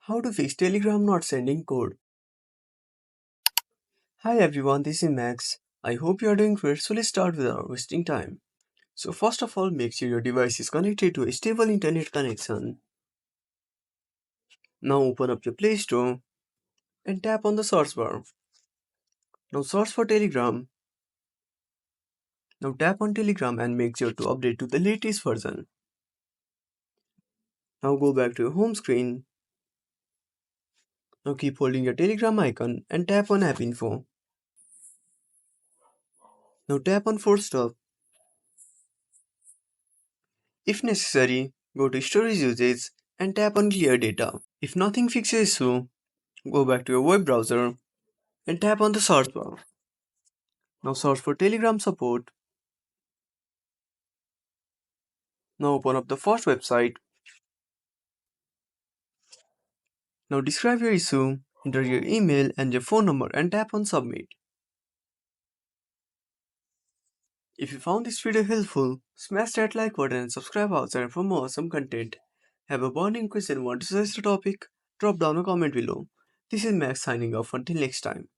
How to fix Telegram not sending code. Hi everyone, this is Max. I hope you are doing great, so let's start without wasting time. So first of all, make sure your device is connected to a stable internet connection. Now open up your Play Store and tap on the search bar. Now search for Telegram. Now tap on Telegram and make sure to update to the latest version. Now go back to your home screen. Now keep holding your Telegram icon and tap on App Info. Now tap on Force Stop. If necessary, go to Storage Usage and tap on Clear Data. If nothing fixes issue, go back to your web browser and tap on the search bar. Now search for Telegram support. Now open up the first website. Now describe your issue, enter your email and your phone number and tap on submit. If you found this video helpful, smash that like button and subscribe our channel for more awesome content. Have a burning question, want to suggest a topic? Drop down a comment below. This is Max signing off until next time.